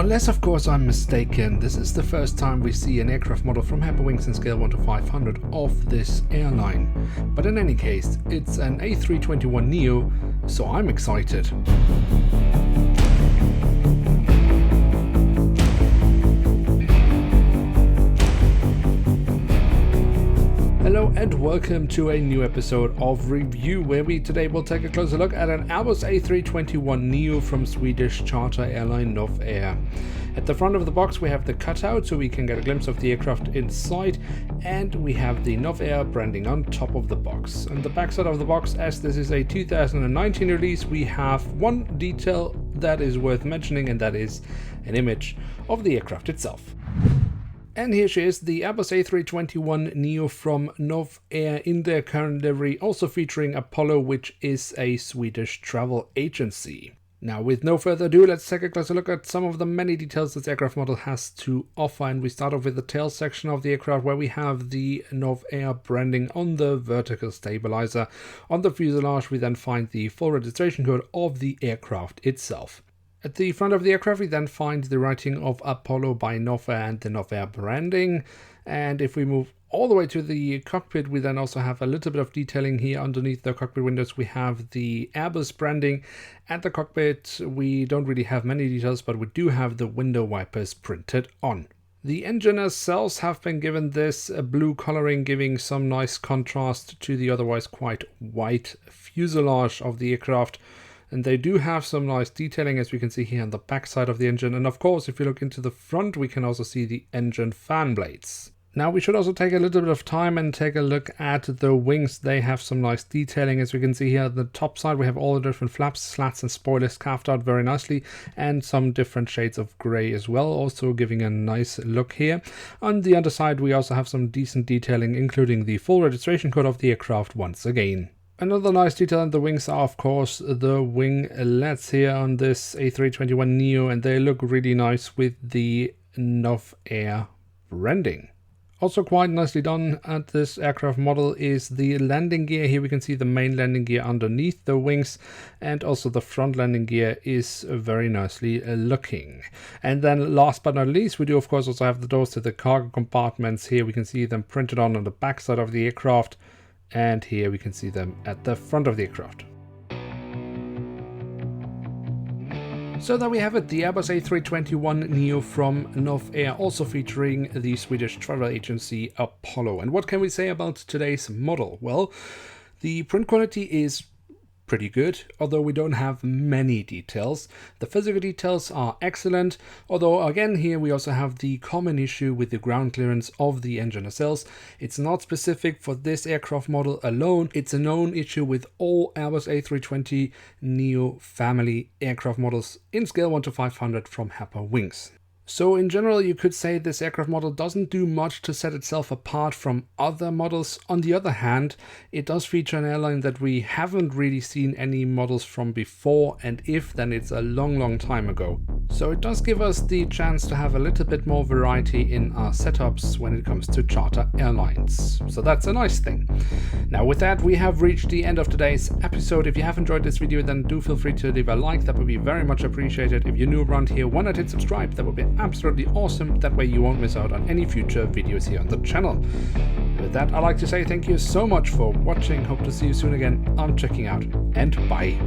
Unless of course I'm mistaken, this is the first time we see an aircraft model from Herpa Wings in scale 1 to 500 of this airline. But in any case, it's an A321NEO, so I'm excited. Hello and welcome to a new episode of Review, where we today will take a closer look at an Airbus A321NEO from Swedish charter airline Novair. At the front of the box we have the cutout so we can get a glimpse of the aircraft inside, and we have the Novair branding on top of the box. On the back side of the box, as this is a 2019 release, we have one detail that is worth mentioning, and that is an image of the aircraft itself. And here she is, the Airbus A321NEO from Novair in their current livery, also featuring Apollo, which is a Swedish travel agency. Now, with no further ado, let's take a closer look at some of the many details this aircraft model has to offer. And we start off with the tail section of the aircraft, where we have the Novair branding on the vertical stabilizer. On the fuselage, we then find the full registration code of the aircraft itself. At the front of the aircraft, we then find the writing of Apollo by Novair and the Novair branding. And if we move all the way to the cockpit, we then also have a little bit of detailing here. Underneath the cockpit windows, we have the Airbus branding. At the cockpit, we don't really have many details, but we do have the window wipers printed on. The engine cells have been given this blue coloring, giving some nice contrast to the otherwise quite white fuselage of the aircraft. And they do have some nice detailing, as we can see here on the back side of the engine. And of course, if you look into the front, we can also see the engine fan blades. Now, we should also take a little bit of time and take a look at the wings. They have some nice detailing. As we can see here, on the top side, we have all the different flaps, slats and spoilers carved out very nicely, and some different shades of gray as well, also giving a nice look here. On the underside, we also have some decent detailing, including the full registration code of the aircraft once again. Another nice detail on the wings are, of course, the winglets here on this A321NEO, and they look really nice with the Novair branding. Also quite nicely done at this aircraft model is the landing gear. Here we can see the main landing gear underneath the wings, and also the front landing gear is very nicely looking. And then last but not least, we do of course also have the doors to the cargo compartments. Here we can see them printed on the back side of the aircraft. And here we can see them at the front of the aircraft. So there we have it, the Airbus A321NEO from Novair, also featuring the Swedish travel agency Apollo. And what can we say about today's model? Well, the print quality is pretty good, although we don't have many details. The physical details are excellent, although again here we also have the common issue with the ground clearance of the engine nacelles. It's not specific for this aircraft model alone, it's a known issue with all Airbus A320NEO family aircraft models in scale 1 to 500 from Herpa Wings. So in general, you could say this aircraft model doesn't do much to set itself apart from other models. On the other hand, it does feature an airline that we haven't really seen any models from before, and if, then it's a long time ago. So it does give us the chance to have a little bit more variety in our setups when it comes to charter airlines. So that's a nice thing. Now with that, we have reached the end of today's episode. If you have enjoyed this video, then do feel free to leave a like. That would be very much appreciated. If you're new around here, why not hit subscribe? That would be absolutely awesome. That way you won't miss out on any future videos here on the channel. With that, I'd like to say thank you so much for watching. Hope to see you soon again. I'm checking out, and bye.